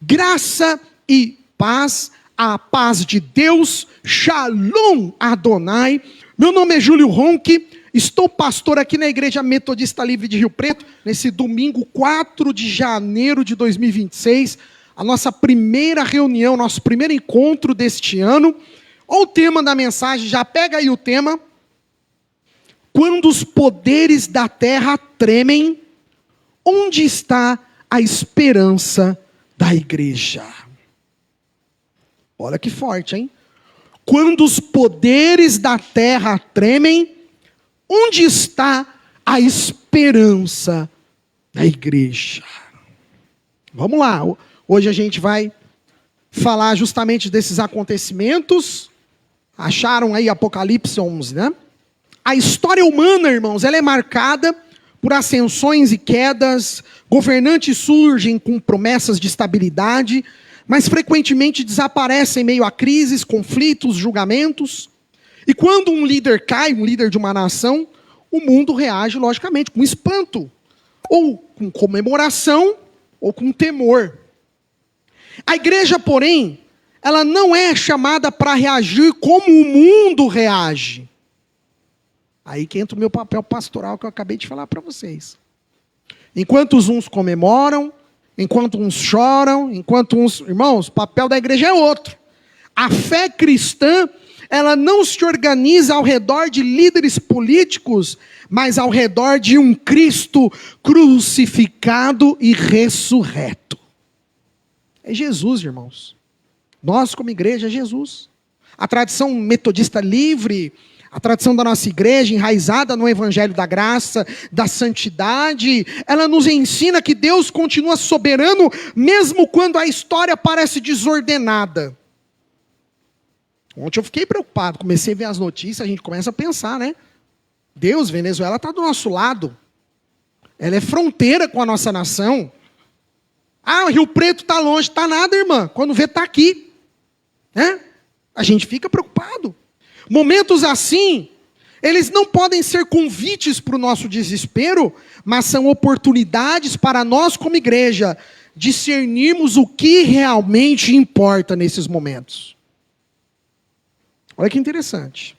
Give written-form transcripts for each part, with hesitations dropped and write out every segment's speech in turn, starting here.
Graça e paz, a paz de Deus, Shalom Adonai. Meu nome é Júlio Ronque, estou pastor aqui na Igreja Metodista Livre de Rio Preto, nesse domingo 4 de janeiro de 2026, a nossa primeira reunião, nosso primeiro encontro deste ano. Olha o tema da mensagem, já pega aí o tema. Quando os poderes da terra tremem, onde está a esperança da igreja? Olha que forte, hein? Quando os poderes da terra tremem, onde está a esperança da igreja? Vamos lá, hoje a gente vai falar justamente desses acontecimentos. Acharam aí Apocalipse 11, né? A história humana, irmãos, ela é marcada por ascensões e quedas. Governantes surgem com promessas de estabilidade, mas frequentemente desaparecem em meio a crises, conflitos, julgamentos. E quando um líder cai, um líder de uma nação, o mundo reage logicamente com espanto, ou com comemoração, ou com temor. A igreja, porém, ela não é chamada para reagir como o mundo reage. Aí que entra o meu papel pastoral que eu acabei de falar para vocês. Enquanto uns comemoram, enquanto uns choram, enquanto uns... Irmãos, o papel da igreja é outro. A fé cristã, ela não se organiza ao redor de líderes políticos, mas ao redor de um Cristo crucificado e ressurreto. É Jesus, irmãos. Nós, como igreja, é Jesus. A tradição metodista livre, a tradição da nossa igreja, enraizada no evangelho da graça, da santidade, ela nos ensina que Deus continua soberano, mesmo quando a história parece desordenada. Ontem eu fiquei preocupado, comecei a ver as notícias, a gente começa a pensar, né? Deus, Venezuela está do nosso lado. Ela é fronteira com a nossa nação. Ah, Rio Preto está longe. Está nada, irmã. Quando vê, está aqui. Né? A gente fica preocupado. Momentos assim, eles não podem ser convites para o nosso desespero, mas são oportunidades para nós como igreja discernirmos o que realmente importa nesses momentos. Olha que interessante.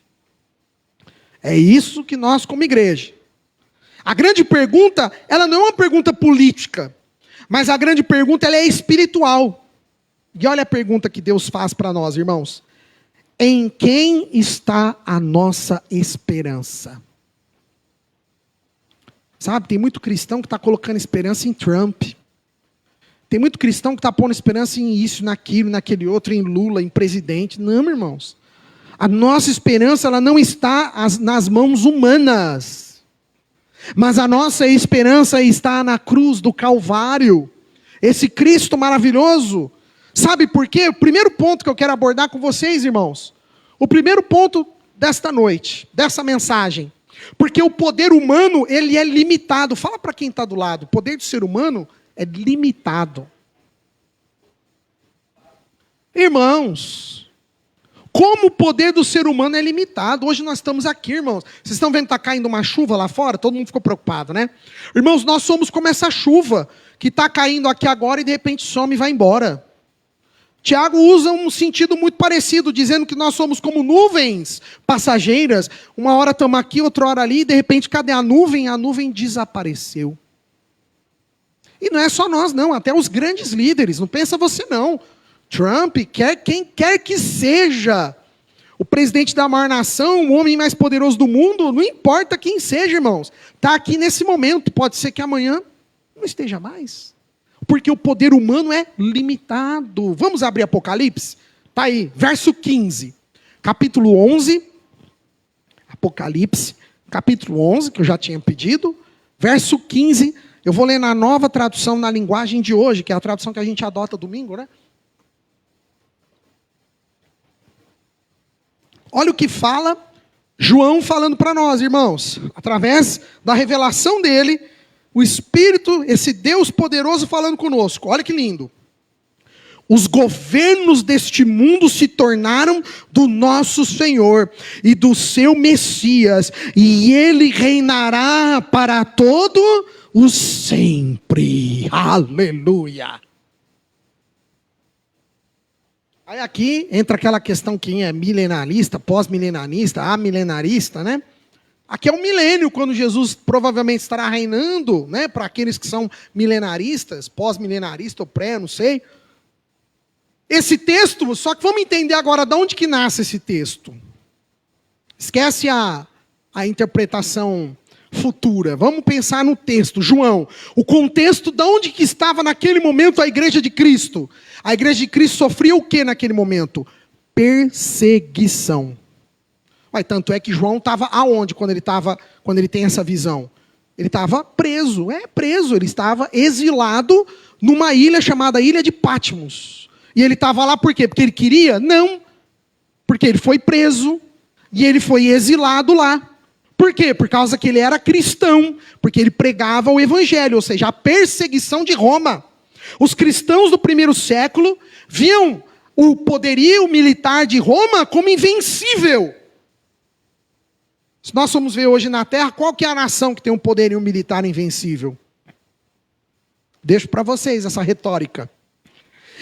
É isso que nós como igreja. A grande pergunta, ela não é uma pergunta política, mas a grande pergunta ela é espiritual. E olha a pergunta que Deus faz para nós, irmãos. Em quem está a nossa esperança? Sabe, tem muito cristão que está colocando esperança em Trump. Tem muito cristão que está pondo esperança em isso, naquilo, naquele outro, em Lula, em presidente. Não, irmãos. A nossa esperança ela não está nas mãos humanas. Mas a nossa esperança está na cruz do Calvário. Esse Cristo maravilhoso. Sabe por quê? O primeiro ponto que eu quero abordar com vocês, irmãos. O primeiro ponto desta noite, dessa mensagem. Porque o poder humano, ele é limitado. Fala para quem está do lado. O poder do ser humano é limitado. Irmãos, como o poder do ser humano é limitado. Hoje nós estamos aqui, irmãos. Vocês estão vendo que está caindo uma chuva lá fora? Todo mundo ficou preocupado, né? Irmãos, nós somos como essa chuva que está caindo aqui agora e de repente some e vai embora. Tiago usa um sentido muito parecido, dizendo que nós somos como nuvens passageiras. Uma hora estamos aqui, outra hora ali, e de repente, cadê a nuvem? A nuvem desapareceu. E não é só nós, não, até os grandes líderes, não pensa você não. Trump, quem quer que seja, o presidente da maior nação, o homem mais poderoso do mundo, não importa quem seja, irmãos, está aqui nesse momento, pode ser que amanhã não esteja mais. Porque o poder humano é limitado. Vamos abrir Apocalipse? Está aí, verso 15. Capítulo 11. Apocalipse, capítulo 11, que eu já tinha pedido. Verso 15. Eu vou ler na nova tradução, na linguagem de hoje, que é a tradução que a gente adota domingo, né? Olha o que fala João falando para nós, irmãos. Através da revelação dele, o Espírito, esse Deus poderoso falando conosco. Olha que lindo. Os governos deste mundo se tornaram do nosso Senhor e do seu Messias, e ele reinará para todo o sempre. Aleluia. Aí aqui entra aquela questão quem é milenarista, pós-milenarista, amilenarista, né? Aqui é o milênio, quando Jesus provavelmente estará reinando, né? Para aqueles que são milenaristas, pós-milenarista ou pré, não sei. Esse texto, só que vamos entender agora de onde que nasce esse texto. Esquece a interpretação futura. Vamos pensar no texto. João, o contexto de onde que estava naquele momento a igreja de Cristo. A igreja de Cristo sofria o que naquele momento? Perseguição. Mas tanto é que João estava aonde quando ele tem essa visão? Ele estava preso, ele estava exilado numa ilha chamada Ilha de Patmos. E ele estava lá por quê? Porque ele queria? Não. Porque ele foi preso e ele foi exilado lá. Por quê? Por causa que ele era cristão, porque ele pregava o evangelho, ou seja, a perseguição de Roma. Os cristãos do primeiro século viam o poderio militar de Roma como invencível. Se nós formos ver hoje na Terra, qual que é a nação que tem um poderio militar invencível? Deixo para vocês essa retórica.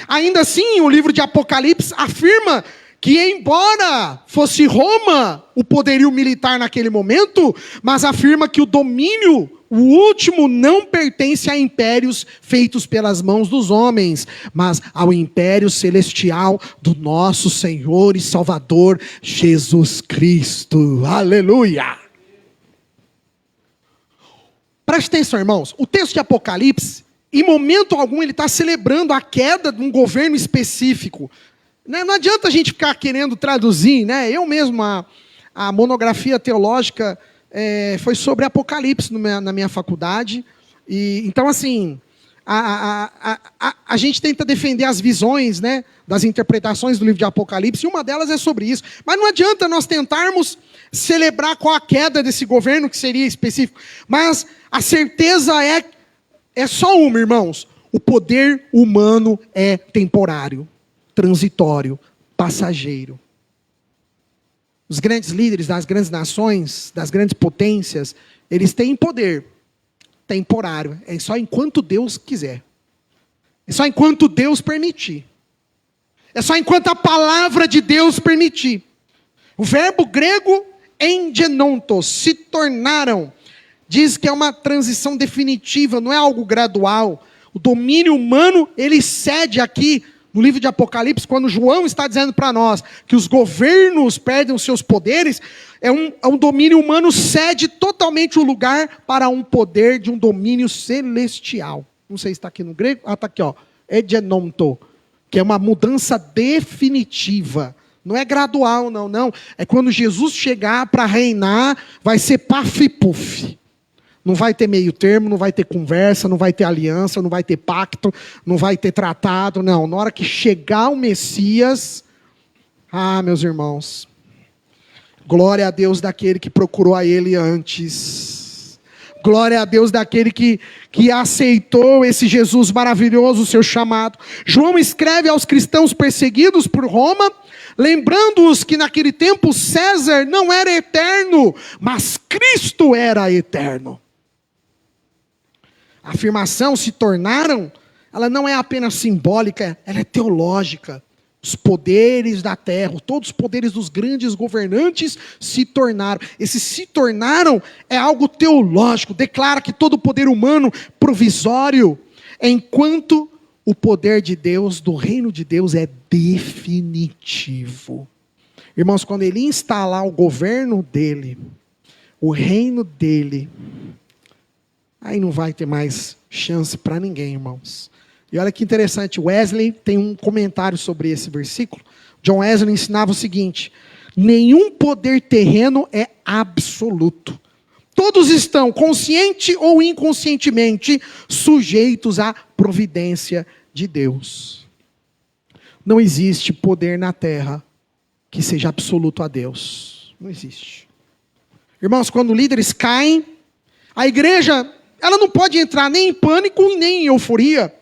Ainda assim, o livro de Apocalipse afirma que embora fosse Roma o poderio militar naquele momento, mas afirma que o domínio, o último, não pertence a impérios feitos pelas mãos dos homens, mas ao império celestial do nosso Senhor e Salvador Jesus Cristo. Aleluia! Preste atenção, irmãos. O texto de Apocalipse, em momento algum, ele está celebrando a queda de um governo específico. Não adianta a gente ficar querendo traduzir, né? Eu mesmo, a monografia teológica foi sobre Apocalipse na minha faculdade. E, então, assim, a gente tenta defender as visões, né, das interpretações do livro de Apocalipse, e uma delas é sobre isso. Mas não adianta nós tentarmos celebrar qual a queda desse governo, que seria específico. Mas a certeza é só uma, irmãos. O poder humano é temporário, transitório, passageiro. Os grandes líderes das grandes nações, das grandes potências, eles têm poder temporário. É só enquanto Deus quiser. É só enquanto Deus permitir. É só enquanto a palavra de Deus permitir. O verbo grego engenontos, se tornaram, diz que é uma transição definitiva, não é algo gradual. O domínio humano, ele cede aqui, no livro de Apocalipse, quando João está dizendo para nós que os governos perdem os seus poderes, é um domínio humano cede totalmente o lugar para um poder de um domínio celestial. Não sei se está aqui no grego. Está aqui, ó. Egenomto, que é uma mudança definitiva. Não é gradual, não. É quando Jesus chegar para reinar, vai ser paf e puf. Não vai ter meio termo, não vai ter conversa, não vai ter aliança, não vai ter pacto, não vai ter tratado, não. Na hora que chegar o Messias, meus irmãos, glória a Deus daquele que procurou a Ele antes. Glória a Deus daquele que aceitou esse Jesus maravilhoso, o seu chamado. João escreve aos cristãos perseguidos por Roma, lembrando-os que naquele tempo César não era eterno, mas Cristo era eterno. A afirmação se tornaram, ela não é apenas simbólica, ela é teológica. Os poderes da terra, todos os poderes dos grandes governantes se tornaram. Esse se tornaram é algo teológico, declara que todo poder humano provisório, enquanto o poder de Deus, do reino de Deus, é definitivo. Irmãos, quando ele instalar o governo dele, o reino dele, aí não vai ter mais chance para ninguém, irmãos. E olha que interessante, Wesley tem um comentário sobre esse versículo. John Wesley ensinava o seguinte: nenhum poder terreno é absoluto. Todos estão, consciente ou inconscientemente, sujeitos à providência de Deus. Não existe poder na terra que seja absoluto a Deus. Não existe. Irmãos, quando líderes caem, a igreja, ela não pode entrar nem em pânico e nem em euforia.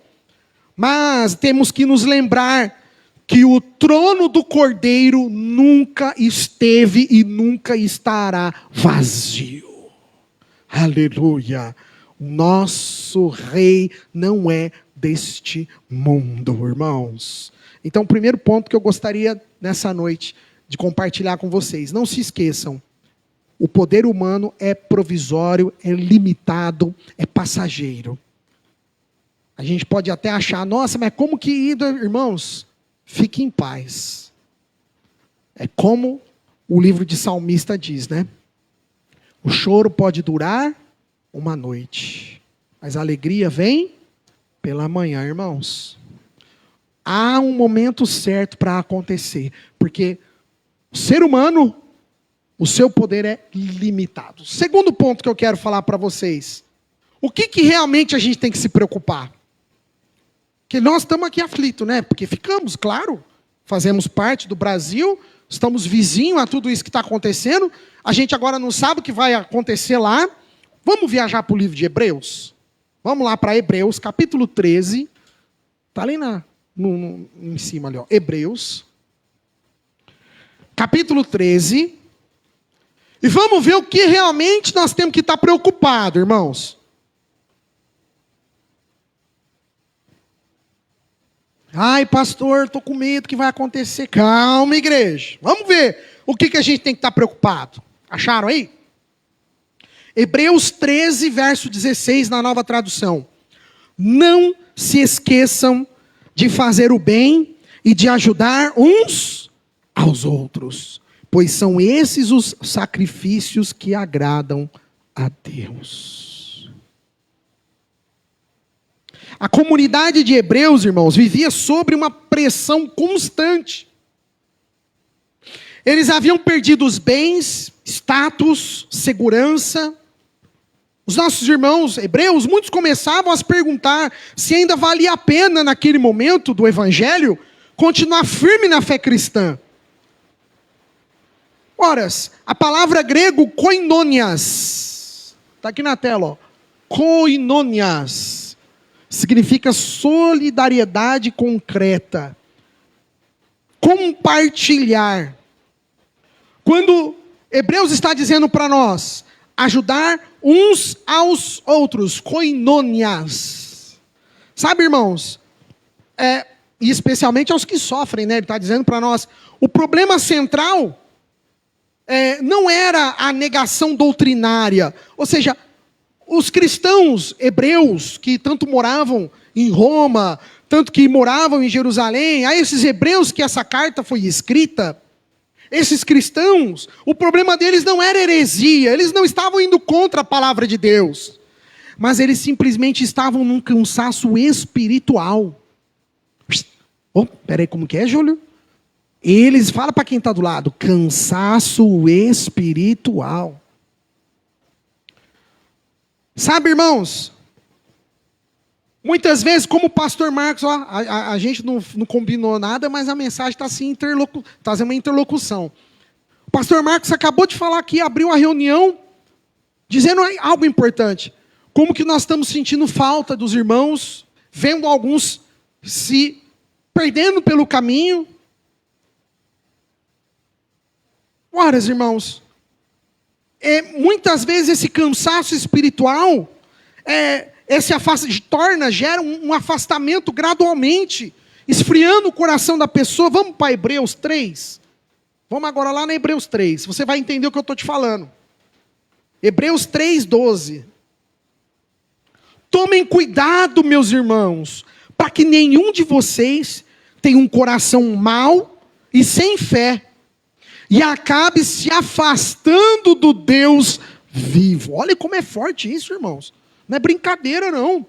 Mas temos que nos lembrar que o trono do Cordeiro nunca esteve e nunca estará vazio. Aleluia. O nosso rei não é deste mundo, irmãos. Então, o primeiro ponto que eu gostaria nessa noite de compartilhar com vocês: não se esqueçam, o poder humano é provisório, é limitado, é passageiro. A gente pode até achar, nossa, mas como que irmãos, fique em paz. É como o livro de Salmista diz, né? O choro pode durar uma noite, mas a alegria vem pela manhã, irmãos. Há um momento certo para acontecer, porque o ser humano, o seu poder é limitado. Segundo ponto que eu quero falar para vocês: o que realmente a gente tem que se preocupar? Que nós estamos aqui aflitos, né? Porque ficamos, claro, fazemos parte do Brasil, estamos vizinhos a tudo isso que está acontecendo. A gente agora não sabe o que vai acontecer lá. Vamos viajar para o livro de Hebreus? Vamos lá para Hebreus, capítulo 13. Está ali em cima ali, ó. Hebreus, capítulo 13. E vamos ver o que realmente nós temos que estar preocupados, irmãos. Ai, pastor, estou com medo que vai acontecer. Calma, igreja. Vamos ver o que a gente tem que estar preocupado. Acharam aí? Hebreus 13, verso 16, na Nova Tradução. Não se esqueçam de fazer o bem e de ajudar uns aos outros, pois são esses os sacrifícios que agradam a Deus. A comunidade de Hebreus, irmãos, vivia sobre uma pressão constante. Eles haviam perdido os bens, status, segurança. Os nossos irmãos hebreus, muitos começavam a se perguntar se ainda valia a pena, naquele momento do evangelho, continuar firme na fé cristã. Ora, a palavra grego koinonias, está aqui na tela, ó. Koinonias significa solidariedade concreta, compartilhar. Quando Hebreus está dizendo para nós, ajudar uns aos outros, koinonias. Sabe, irmãos, e especialmente aos que sofrem, né? Ele está dizendo para nós, o problema central não era a negação doutrinária, ou seja, os cristãos hebreus que tanto moravam em Roma, tanto que moravam em Jerusalém, a esses hebreus que essa carta foi escrita, esses cristãos, o problema deles não era heresia, eles não estavam indo contra a palavra de Deus, mas eles simplesmente estavam num cansaço espiritual. Peraí, como que é, Júlio? Eles, fala para quem está do lado, cansaço espiritual. Sabe, irmãos, muitas vezes, como o pastor Marcos, a gente não combinou nada, mas a mensagem está assim, fazendo uma interlocução. O pastor Marcos acabou de falar aqui, abriu a reunião, dizendo algo importante. Como que nós estamos sentindo falta dos irmãos, vendo alguns se perdendo pelo caminho. Ora, irmãos, muitas vezes esse cansaço espiritual, gera um afastamento gradualmente, esfriando o coração da pessoa. Vamos para Hebreus 3? Vamos agora lá na Hebreus 3, você vai entender o que eu estou te falando. Hebreus 3:12. Tomem cuidado, meus irmãos, para que nenhum de vocês tenha um coração mau e sem fé, e acabe se afastando do Deus vivo. Olha como é forte isso, irmãos. Não é brincadeira, não.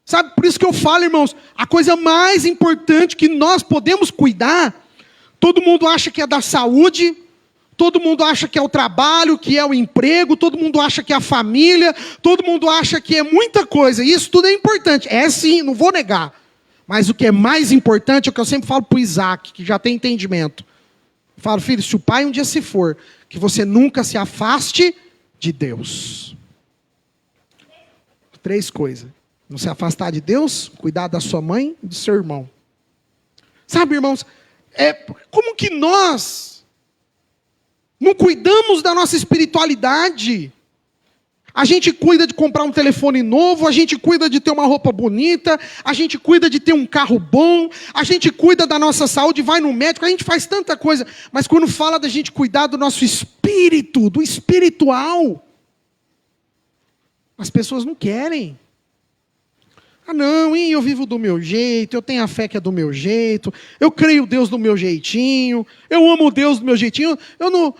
Sabe, por isso que eu falo, irmãos, a coisa mais importante que nós podemos cuidar, todo mundo acha que é da saúde, todo mundo acha que é o trabalho, que é o emprego, todo mundo acha que é a família, todo mundo acha que é muita coisa. Isso tudo é importante. É sim, não vou negar. Mas o que é mais importante é o que eu sempre falo para o Isaac, que já tem entendimento. Eu falo, filho, se o pai um dia se for, que você nunca se afaste de Deus. 3 coisas. Não se afastar de Deus, cuidar da sua mãe e do seu irmão. Sabe, irmãos, como que nós não cuidamos da nossa espiritualidade? A gente cuida de comprar um telefone novo, a gente cuida de ter uma roupa bonita, a gente cuida de ter um carro bom, a gente cuida da nossa saúde, vai no médico, a gente faz tanta coisa. Mas quando fala da gente cuidar do nosso espírito, do espiritual, as pessoas não querem. Ah não, eu vivo do meu jeito, eu tenho a fé que é do meu jeito, eu creio Deus do meu jeitinho, eu amo Deus do meu jeitinho. Eu não,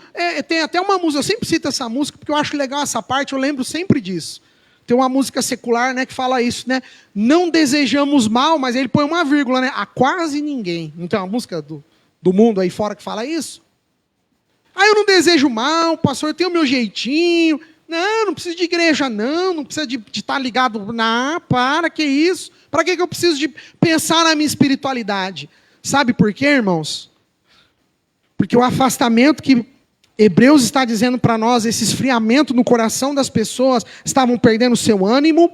tem até uma música, eu sempre cito essa música, porque eu acho legal essa parte, eu lembro sempre disso. Tem uma música secular, né, que fala isso, né? Não desejamos mal, mas ele põe uma vírgula, né? A quase ninguém. Não tem uma música do mundo aí fora que fala isso? Ah, eu não desejo mal, pastor, eu tenho o meu jeitinho. Não preciso de igreja, não precisa de estar ligado. Não, que isso? Para que eu preciso de pensar na minha espiritualidade? Sabe por quê, irmãos? Porque o afastamento que Hebreus está dizendo para nós, esse esfriamento no coração das pessoas, estavam perdendo seu ânimo.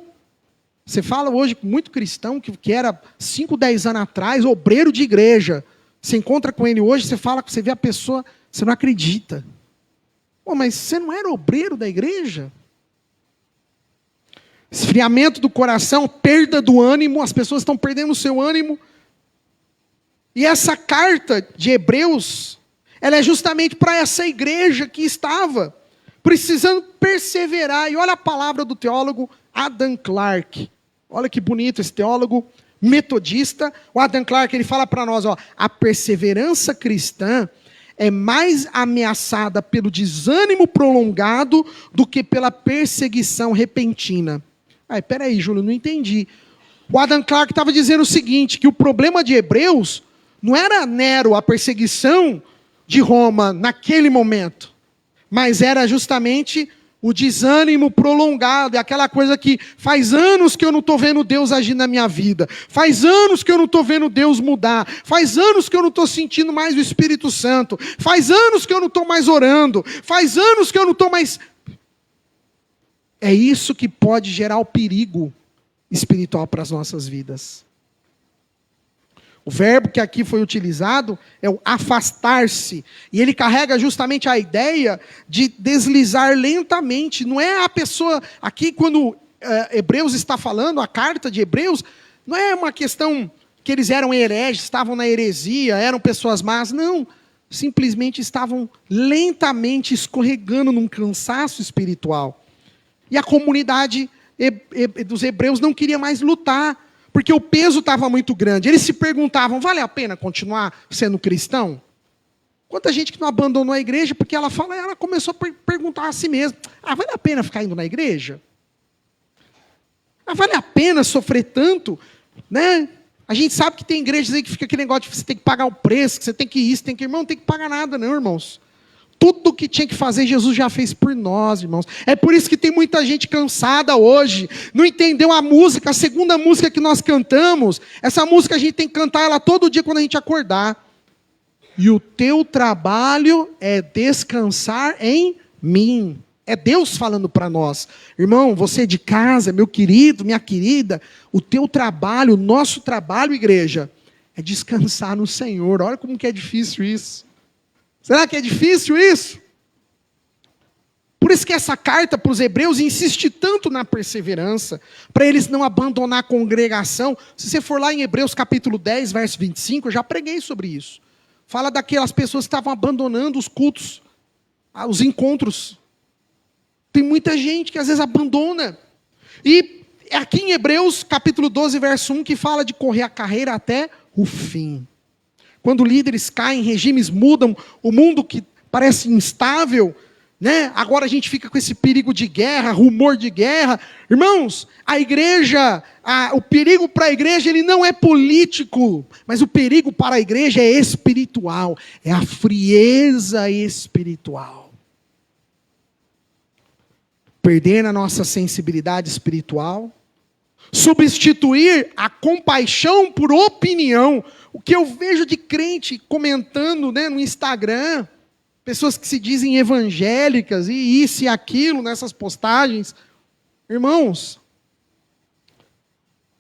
Você fala hoje com muito cristão, que era 5, 10 anos atrás, obreiro de igreja. Você encontra com ele hoje, você fala, você vê a pessoa, você não acredita. Pô, mas você não era obreiro da igreja? Esfriamento do coração, perda do ânimo, as pessoas estão perdendo o seu ânimo. E essa carta de Hebreus, ela é justamente para essa igreja que estava precisando perseverar. E olha a palavra do teólogo Adam Clarke. Olha que bonito esse teólogo metodista. O Adam Clarke, ele fala para nós, a perseverança cristã é mais ameaçada pelo desânimo prolongado do que pela perseguição repentina. Peraí, Júlio, não entendi. O Adam Clarke estava dizendo o seguinte, que o problema de Hebreus não era Nero, a perseguição de Roma naquele momento, mas era justamente o desânimo prolongado, é aquela coisa que faz anos que eu não estou vendo Deus agir na minha vida, faz anos que eu não estou vendo Deus mudar, faz anos que eu não estou sentindo mais o Espírito Santo, faz anos que eu não estou mais orando, faz anos que eu não estou mais... É isso que pode gerar o perigo espiritual para as nossas vidas. O verbo que aqui foi utilizado é o afastar-se. E ele carrega justamente a ideia de deslizar lentamente. Não é a pessoa... Aqui, quando Hebreus está falando, a carta de Hebreus, não é uma questão que eles eram hereges, estavam na heresia, eram pessoas más. Não. Simplesmente estavam lentamente escorregando num cansaço espiritual. E a comunidade dos hebreus não queria mais lutar, porque o peso estava muito grande. Eles se perguntavam, vale a pena continuar sendo cristão? Quanta gente que não abandonou a igreja, porque ela começou a perguntar a si mesma, vale a pena ficar indo na igreja? Vale a pena sofrer tanto? Né? A gente sabe que tem igrejas aí que fica aquele negócio de você tem que pagar o preço, que você tem que ir, você tem que ir. Irmão, não tem que pagar nada não, irmãos. Tudo o que tinha que fazer, Jesus já fez por nós, irmãos. É por isso que tem muita gente cansada hoje. Não entendeu a música, a segunda música que nós cantamos. Essa música a gente tem que cantar ela todo dia quando a gente acordar. E o teu trabalho é descansar em mim. É Deus falando para nós. Irmão, você de casa, meu querido, minha querida, o teu trabalho, o nosso trabalho, igreja, é descansar no Senhor. Olha como que é difícil isso. Será que é difícil isso? Por isso que essa carta para os hebreus insiste tanto na perseverança, para eles não abandonar a congregação. Se você for lá em Hebreus capítulo 10, verso 25, eu já preguei sobre isso. Fala daquelas pessoas que estavam abandonando os cultos, os encontros. Tem muita gente que às vezes abandona. E aqui em Hebreus capítulo 12, verso 1, que fala de correr a carreira até o fim. Quando líderes caem, regimes mudam, o mundo que parece instável, né? Agora a gente fica com esse perigo de guerra, rumor de guerra. Irmãos, a igreja, o perigo para a igreja ele não é político, mas o perigo para a igreja é espiritual, é a frieza espiritual. Perder a nossa sensibilidade espiritual, substituir a compaixão por opinião. O que eu vejo de crente comentando, né, no Instagram, pessoas que se dizem evangélicas, e isso e aquilo nessas postagens. Irmãos,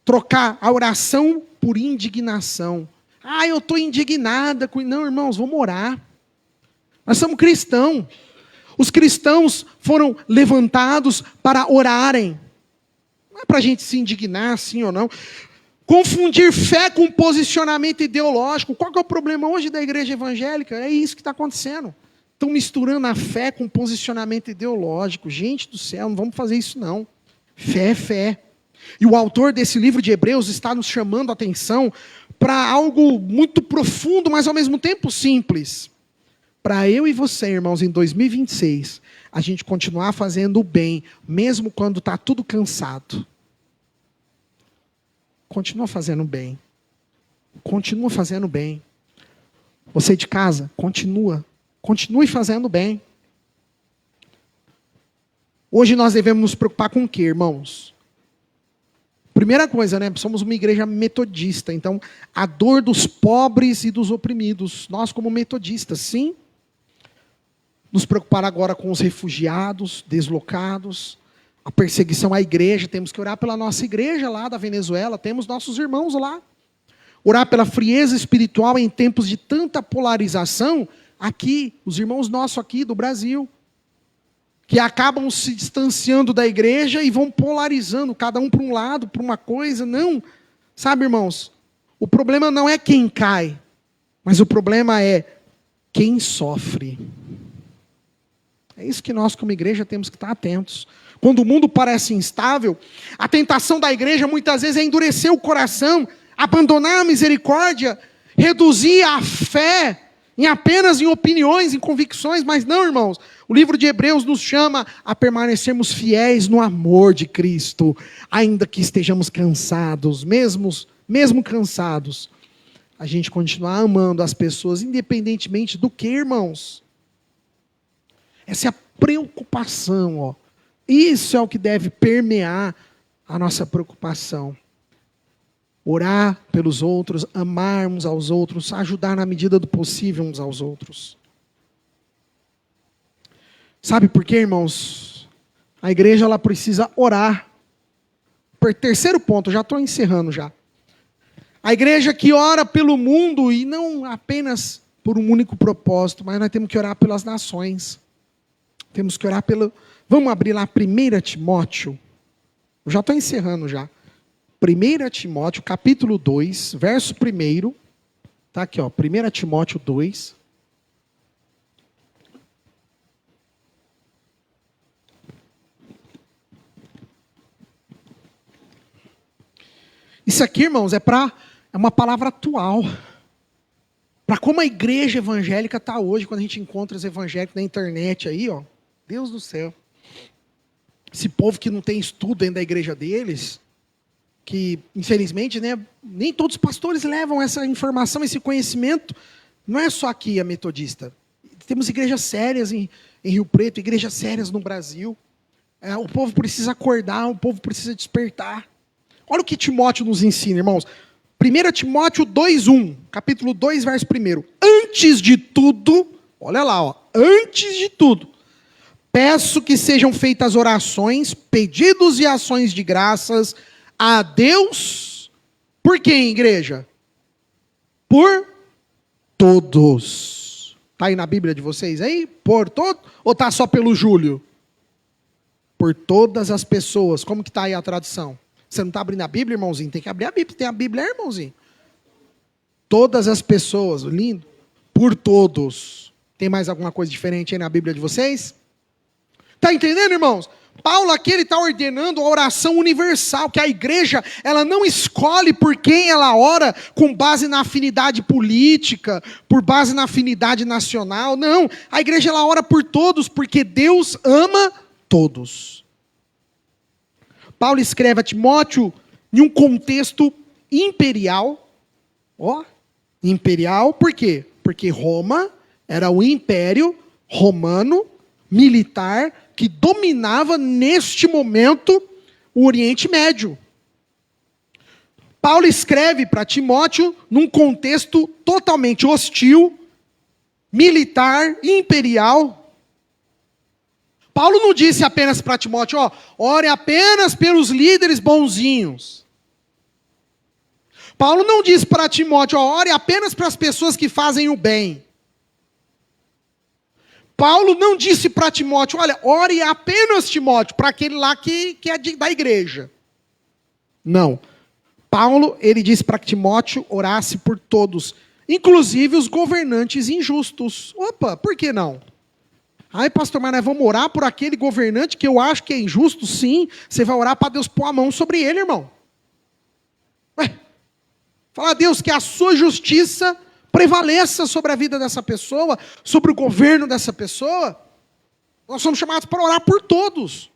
trocar a oração por indignação. Eu estou indignada. Não, irmãos, vamos orar. Nós somos cristãos. Os cristãos foram levantados para orarem. Não é para a gente se indignar, sim ou não. Confundir fé com posicionamento ideológico. Qual que é o problema hoje da igreja evangélica? É isso que está acontecendo. Estão misturando a fé com posicionamento ideológico. Gente do céu, não vamos fazer isso não. Fé é fé. E o autor desse livro de Hebreus está nos chamando a atenção para algo muito profundo, mas ao mesmo tempo simples. Para eu e você, irmãos, em 2026, a gente continuar fazendo o bem, mesmo quando está tudo cansado. Continua fazendo bem. Continua fazendo bem. Você de casa, continue fazendo bem. Hoje nós devemos nos preocupar com o quê, irmãos? Primeira coisa, né? Somos uma igreja metodista, então a dor dos pobres e dos oprimidos. Nós como metodistas, sim. Nos preocupar agora com os refugiados, deslocados, a perseguição à igreja. Temos que orar pela nossa igreja lá da Venezuela, temos nossos irmãos lá. Orar pela frieza espiritual em tempos de tanta polarização, aqui, os irmãos nossos aqui do Brasil, que acabam se distanciando da igreja e vão polarizando, cada um para um lado, para uma coisa. Não, sabe, irmãos, o problema não é quem cai, mas o problema é quem sofre. É isso que nós como igreja temos que estar atentos. Quando o mundo parece instável, a tentação da igreja muitas vezes é endurecer o coração, abandonar a misericórdia, reduzir a fé apenas em opiniões, em convicções. Mas não, irmãos, o livro de Hebreus nos chama a permanecermos fiéis no amor de Cristo, ainda que estejamos cansados, mesmo cansados, a gente continuar amando as pessoas, independentemente do que, irmãos. Essa é a preocupação, ó. Isso é o que deve permear a nossa preocupação. Orar pelos outros, amar uns aos outros, ajudar na medida do possível uns aos outros. Sabe por quê, irmãos? A igreja ela precisa orar. Terceiro ponto, já estou encerrando já. A igreja que ora pelo mundo, e não apenas por um único propósito, mas nós temos que orar pelas nações. Temos que orar pelo... Vamos abrir lá 1 Timóteo. Eu já estou encerrando já. 1 Timóteo, capítulo 2, verso 1. Está aqui, ó, 1 Timóteo 2. Isso aqui, irmãos, é uma palavra atual. Para como a igreja evangélica está hoje, quando a gente encontra os evangélicos na internet aí, ó. Deus do céu. Esse povo que não tem estudo dentro da igreja deles, que infelizmente, né, nem todos os pastores levam essa informação, esse conhecimento. Não é só aqui a metodista. Temos igrejas sérias em Rio Preto, igrejas sérias no Brasil. O povo precisa acordar, o povo precisa despertar. Olha o que Timóteo nos ensina, irmãos. 1 Timóteo 2:1, capítulo 2, verso 1. Antes de tudo, olha lá, ó, antes de tudo, peço que sejam feitas orações, pedidos e ações de graças a Deus. Por quem, igreja? Por todos. Está aí na Bíblia de vocês aí? Por todos? Ou está só pelo Júlio? Por todas as pessoas. Como que está aí a tradução? Você não está abrindo a Bíblia, irmãozinho? Tem que abrir a Bíblia. Tem a Bíblia, irmãozinho. Todas as pessoas. Lindo. Por todos. Tem mais alguma coisa diferente aí na Bíblia de vocês? Está entendendo, irmãos? Paulo aqui ele está ordenando a oração universal, que a igreja ela não escolhe por quem ela ora com base na afinidade política, por base na afinidade nacional. Não, a igreja ela ora por todos, porque Deus ama todos. Paulo escreve a Timóteo em um contexto imperial. Ó, imperial, por quê? Porque Roma era o império romano militar que dominava neste momento o Oriente Médio. Paulo escreve para Timóteo num contexto totalmente hostil, militar, imperial. Paulo não disse apenas para Timóteo, ó, ore apenas pelos líderes bonzinhos. Paulo não disse para Timóteo, ó, ore apenas para as pessoas que fazem o bem. Paulo não disse para Timóteo, olha, ore apenas, Timóteo, para aquele lá que é da igreja. Não. Paulo, ele disse para que Timóteo orasse por todos, inclusive os governantes injustos. Opa, por que não? Ai, pastor, mas nós vamos orar por aquele governante que eu acho que é injusto? Sim, você vai orar para Deus pôr a mão sobre ele, irmão. Fala a Deus que a sua justiça prevaleça sobre a vida dessa pessoa, sobre o governo dessa pessoa. Nós somos chamados para orar por todos.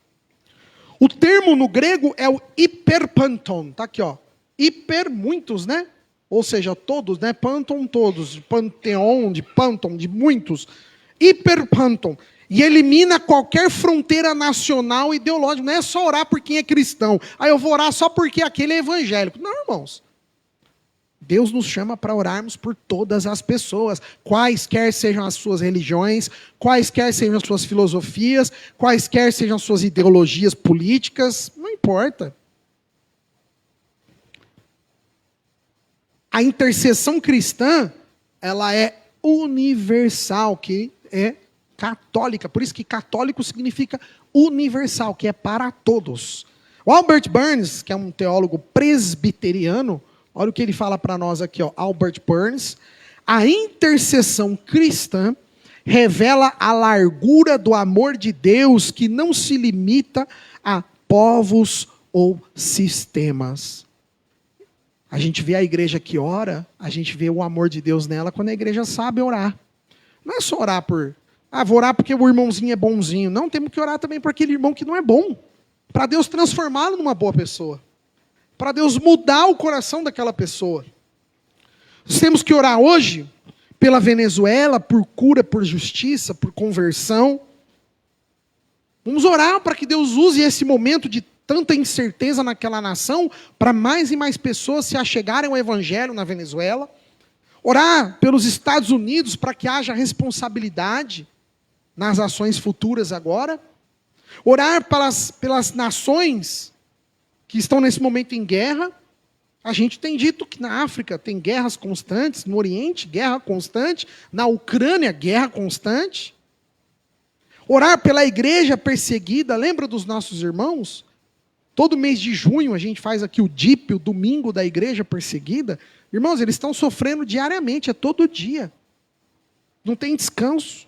O termo no grego é o hiperpanton, tá aqui, ó. Hiper, muitos, né? Ou seja, todos, né? Panton, todos. De panteon, de panton, de muitos. Hiperpanton. E elimina qualquer fronteira nacional ideológica. Não é só orar por quem é cristão. Aí eu vou orar só porque aquele é evangélico. Não, irmãos. Deus nos chama para orarmos por todas as pessoas, quaisquer sejam as suas religiões, quaisquer sejam as suas filosofias, quaisquer sejam as suas ideologias políticas, não importa. A intercessão cristã, ela é universal, que é católica, por isso que católico significa universal, que é para todos. O Albert Barnes, que é um teólogo presbiteriano, olha o que ele fala para nós aqui, ó, Albert Barnes. A intercessão cristã revela a largura do amor de Deus que não se limita a povos ou sistemas. A gente vê a igreja que ora, a gente vê o amor de Deus nela quando a igreja sabe orar. Não é só orar vou orar porque o irmãozinho é bonzinho. Não, temos que orar também por aquele irmão que não é bom, para Deus transformá-lo numa boa pessoa. Para Deus mudar o coração daquela pessoa. Nós temos que orar hoje pela Venezuela, por cura, por justiça, por conversão. Vamos orar para que Deus use esse momento de tanta incerteza naquela nação, para mais e mais pessoas se achegarem ao Evangelho na Venezuela. Orar pelos Estados Unidos para que haja responsabilidade nas ações futuras agora. Orar pelas nações que estão nesse momento em guerra. A gente tem dito que na África tem guerras constantes, no Oriente, guerra constante, na Ucrânia, guerra constante. Orar pela igreja perseguida, lembra dos nossos irmãos? Todo mês de junho a gente faz aqui o DIP, o domingo da igreja perseguida. Irmãos, eles estão sofrendo diariamente, é todo dia. Não tem descanso.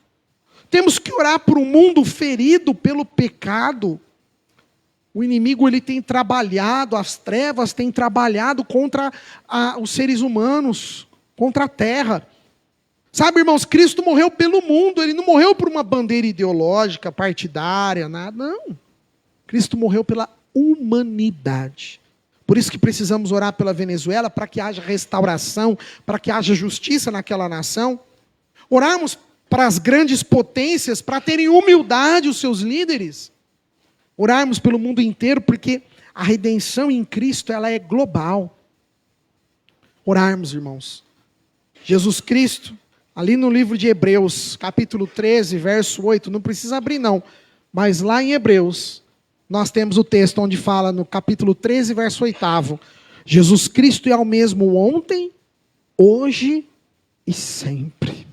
Temos que orar por um mundo ferido pelo pecado. O inimigo ele tem trabalhado, as trevas têm trabalhado contra os seres humanos, contra a terra. Sabe, irmãos, Cristo morreu pelo mundo, ele não morreu por uma bandeira ideológica, partidária, nada, não. Cristo morreu pela humanidade. Por isso que precisamos orar pela Venezuela, para que haja restauração, para que haja justiça naquela nação. Orarmos para as grandes potências, para terem humildade os seus líderes. Orarmos pelo mundo inteiro, porque a redenção em Cristo ela é global. Orarmos, irmãos. Jesus Cristo, ali no livro de Hebreus, capítulo 13, verso 8, não precisa abrir não, mas lá em Hebreus, nós temos o texto onde fala no capítulo 13, verso 8, Jesus Cristo é o mesmo ontem, hoje e sempre.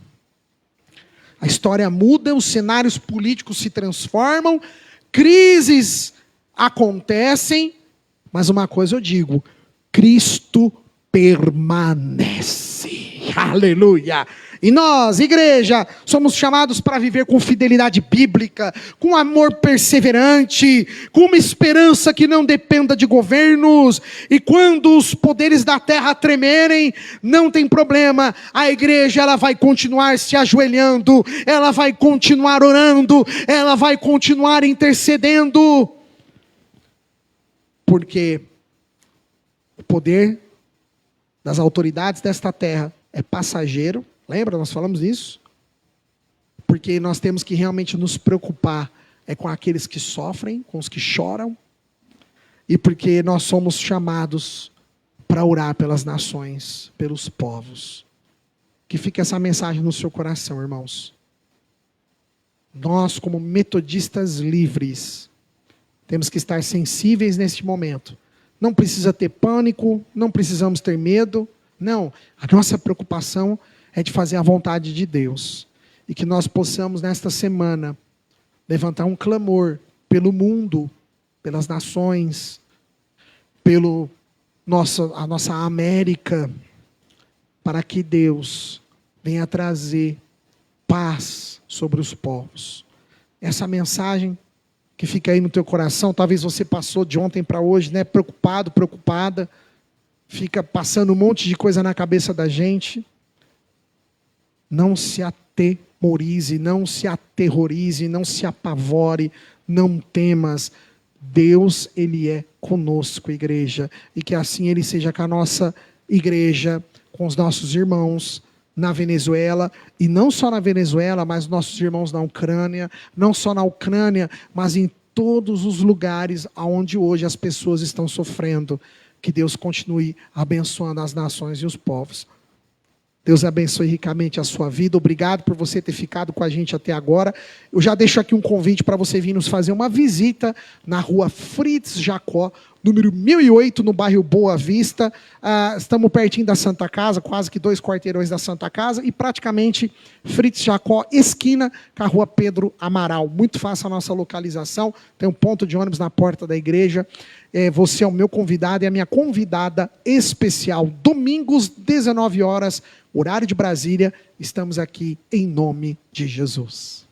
A história muda, os cenários políticos se transformam, crises acontecem, mas uma coisa eu digo, Cristo permanece. Aleluia! E nós, igreja, somos chamados para viver com fidelidade bíblica, com amor perseverante, com uma esperança que não dependa de governos. E quando os poderes da terra tremerem, não tem problema. A igreja ela vai continuar se ajoelhando, ela vai continuar orando, ela vai continuar intercedendo. Porque o poder das autoridades desta terra é passageiro. Lembra, nós falamos isso? Porque nós temos que realmente nos preocupar com aqueles que sofrem, com os que choram, e porque nós somos chamados para orar pelas nações, pelos povos. Que fique essa mensagem no seu coração, irmãos. Nós, como metodistas livres, temos que estar sensíveis neste momento. Não precisa ter pânico, não precisamos ter medo. Não, a nossa preocupação é de fazer a vontade de Deus. e que nós possamos nesta semana levantar um clamor pelo mundo, pelas nações, a nossa América, para que Deus venha trazer paz sobre os povos. Essa mensagem que fica aí no teu coração, talvez você passou de ontem para hoje, né, preocupado, preocupada, fica passando um monte de coisa na cabeça da gente. Não se atemorize, não se aterrorize, não se apavore, não temas. Deus, Ele é conosco, igreja, e que assim Ele seja com a nossa igreja, com os nossos irmãos na Venezuela, e não só na Venezuela, mas nossos irmãos na Ucrânia, não só na Ucrânia, mas em todos os lugares onde hoje as pessoas estão sofrendo. Que Deus continue abençoando as nações e os povos. Deus abençoe ricamente a sua vida. Obrigado por você ter ficado com a gente até agora. Eu já deixo aqui um convite para você vir nos fazer uma visita na rua Fritz Jacó, número 1008, no bairro Boa Vista. Estamos pertinho da Santa Casa, quase que 2 quarteirões da Santa Casa, e praticamente Fritz Jacó, esquina com a rua Pedro Amaral. Muito fácil a nossa localização, tem um ponto de ônibus na porta da igreja. Você é o meu convidado e a minha convidada especial. Domingos, 19 horas, horário de Brasília. Estamos aqui em nome de Jesus.